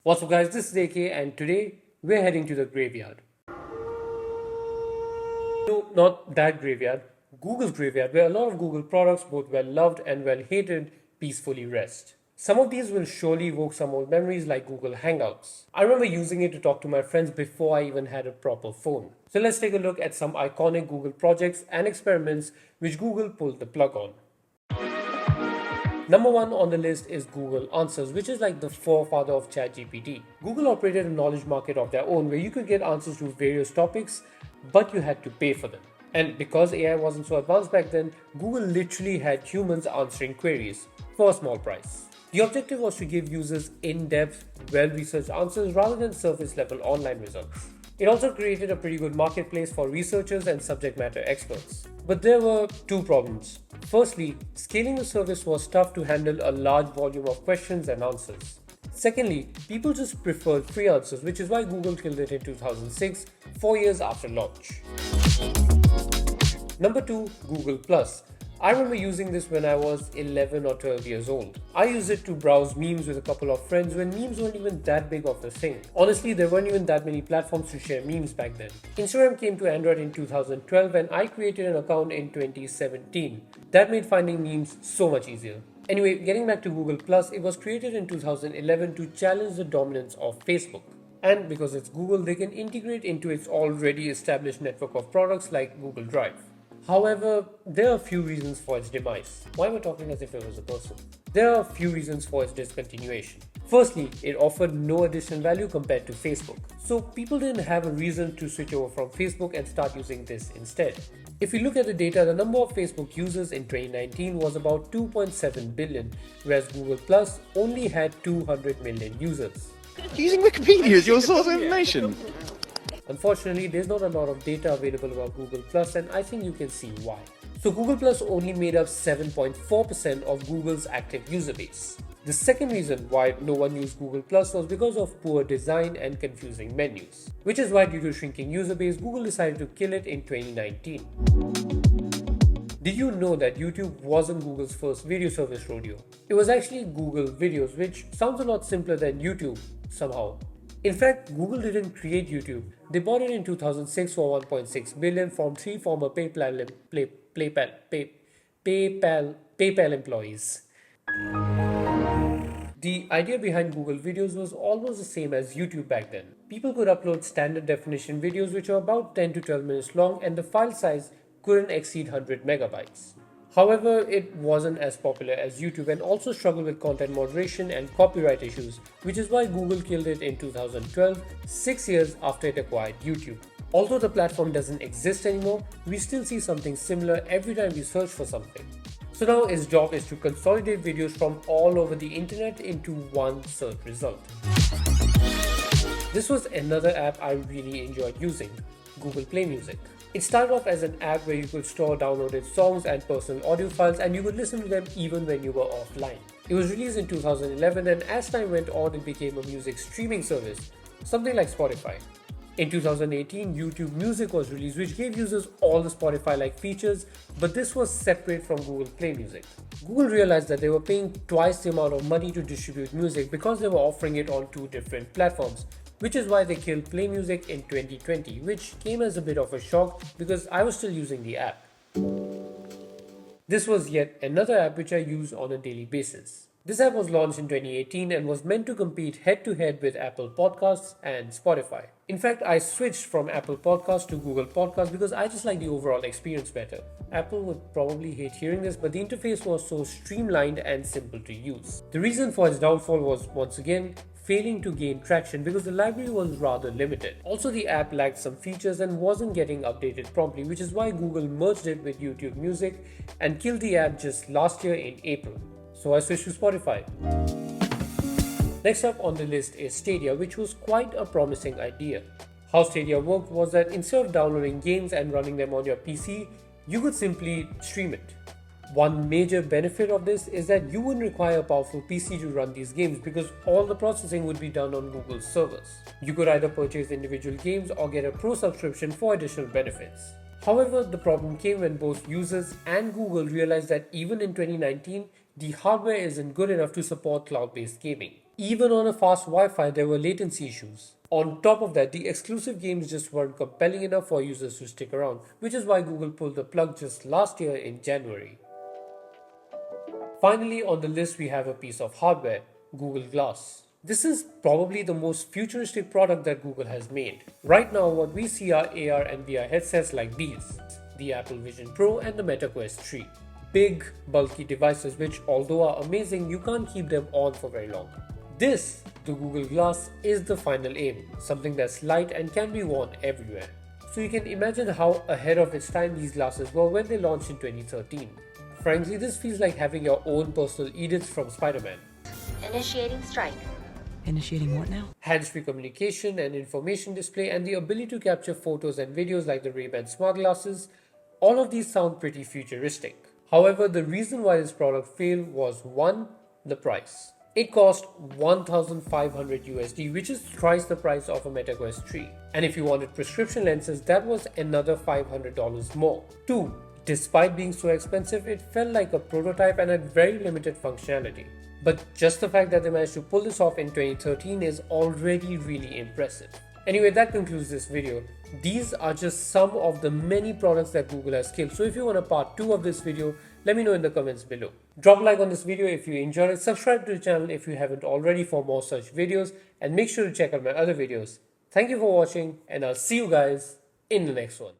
What's up guys, this is AK and today we're heading to the graveyard. No, not that graveyard, Google's graveyard where a lot of Google products, both well loved and well hated, peacefully rest. Some of these will surely evoke some old memories like Google Hangouts. I remember using it to talk to my friends before I even had a proper phone. So let's take a look at some iconic Google projects and experiments which Google pulled the plug on. Number one on the list is Google Answers, which is like the forefather of ChatGPT. Google operated a knowledge market of their own where you could get answers to various topics, but you had to pay for them. And because AI wasn't so advanced back then, Google literally had humans answering queries for a small price. The objective was to give users in-depth, well-researched answers rather than surface-level online results. It also created a pretty good marketplace for researchers and subject matter experts. But there were two problems. Firstly, scaling the service was tough to handle a large volume of questions and answers. Secondly, people just preferred free answers, which is why Google killed it in 2006, 4 years after launch. Number 2, Google Plus. I remember using this when I was 11 or 12 years old. I used it to browse memes with a couple of friends when memes weren't even that big of a thing. Honestly, there weren't even that many platforms to share memes back then. Instagram came to Android in 2012 and I created an account in 2017. That made finding memes so much easier. Anyway, getting back to Google Plus, it was created in 2011 to challenge the dominance of Facebook. And because it's Google, they can integrate into its already established network of products like Google Drive. However, there are a few reasons for its demise. Why am I talking as if it was a person? There are a few reasons for its discontinuation. Firstly, it offered no additional value compared to Facebook. So people didn't have a reason to switch over from Facebook and start using this instead. If you look at the data, the number of Facebook users in 2019 was about 2.7 billion, whereas Google Plus only had 200 million users. Using Wikipedia as your source of information. Unfortunately, there's not a lot of data available about Google Plus, and I think you can see why. So Google Plus only made up 7.4% of Google's active user base. The second reason why no one used Google Plus was because of poor design and confusing menus, which is why due to shrinking user base, Google decided to kill it in 2019. Did you know that YouTube wasn't Google's first video service rodeo? It was actually Google Videos, which sounds a lot simpler than YouTube somehow. In fact, Google didn't create YouTube. They bought it in 2006 for 1.6 billion from three former PayPal employees. The idea behind Google Videos was almost the same as YouTube back then. People could upload standard definition videos which were about 10 to 12 minutes long and the file size couldn't exceed 100 megabytes. However, it wasn't as popular as YouTube and also struggled with content moderation and copyright issues, which is why Google killed it in 2012, 6 years after it acquired YouTube. Although the platform doesn't exist anymore, we still see something similar every time we search for something. So now its job is to consolidate videos from all over the internet into one search result. This was another app I really enjoyed using, Google Play Music. It started off as an app where you could store downloaded songs and personal audio files and you could listen to them even when you were offline. It was released in 2011 and as time went on it became a music streaming service, something like Spotify. In 2018, YouTube Music was released which gave users all the Spotify-like features, but this was separate from Google Play Music. Google realized that they were paying twice the amount of money to distribute music because they were offering it on two different platforms, which is why they killed Play Music in 2020, which came as a bit of a shock because I was still using the app. This was yet another app which I use on a daily basis. This app was launched in 2018 and was meant to compete head-to-head with Apple Podcasts and Spotify. In fact, I switched from Apple Podcasts to Google Podcasts because I just like the overall experience better. Apple would probably hate hearing this, but the interface was so streamlined and simple to use. The reason for its downfall was, once again, failing to gain traction because the library was rather limited. Also, the app lacked some features and wasn't getting updated promptly, which is why Google merged it with YouTube Music and killed the app just last year in April. So I switched to Spotify. Next up on the list is Stadia, which was quite a promising idea. How Stadia worked was that instead of downloading games and running them on your PC, you could simply stream it. One major benefit of this is that you wouldn't require a powerful PC to run these games because all the processing would be done on Google's servers. You could either purchase individual games or get a pro subscription for additional benefits. However, the problem came when both users and Google realized that even in 2019, the hardware isn't good enough to support cloud-based gaming. Even on a fast Wi-Fi, there were latency issues. On top of that, the exclusive games just weren't compelling enough for users to stick around, which is why Google pulled the plug just last year in January. Finally, on the list we have a piece of hardware, Google Glass. This is probably the most futuristic product that Google has made. Right now, what we see are AR and VR headsets like these, the Apple Vision Pro and the Meta Quest 3. Big, bulky devices which, although are amazing, you can't keep them on for very long. This, the Google Glass, is the final aim, something that's light and can be worn everywhere. So you can imagine how ahead of its time these glasses were when they launched in 2013. Frankly, this feels like having your own personal Edith from Spider-Man. Initiating strike. Initiating what now? Hands-free communication and information display, and the ability to capture photos and videos like the Ray-Ban smart glasses, all of these sound pretty futuristic. However, the reason why this product failed was 1. The price. It cost $1,500 USD, which is twice the price of a Meta Quest 3. And if you wanted prescription lenses, that was another $500 more. 2. Despite being so expensive, it felt like a prototype and had very limited functionality. But just the fact that they managed to pull this off in 2013 is already really impressive. Anyway, that concludes this video. These are just some of the many products that Google has killed. So if you want a part 2 of this video, let me know in the comments below. Drop a like on this video if you enjoyed it, subscribe to the channel if you haven't already for more such videos, and make sure to check out my other videos. Thank you for watching, and I'll see you guys in the next one.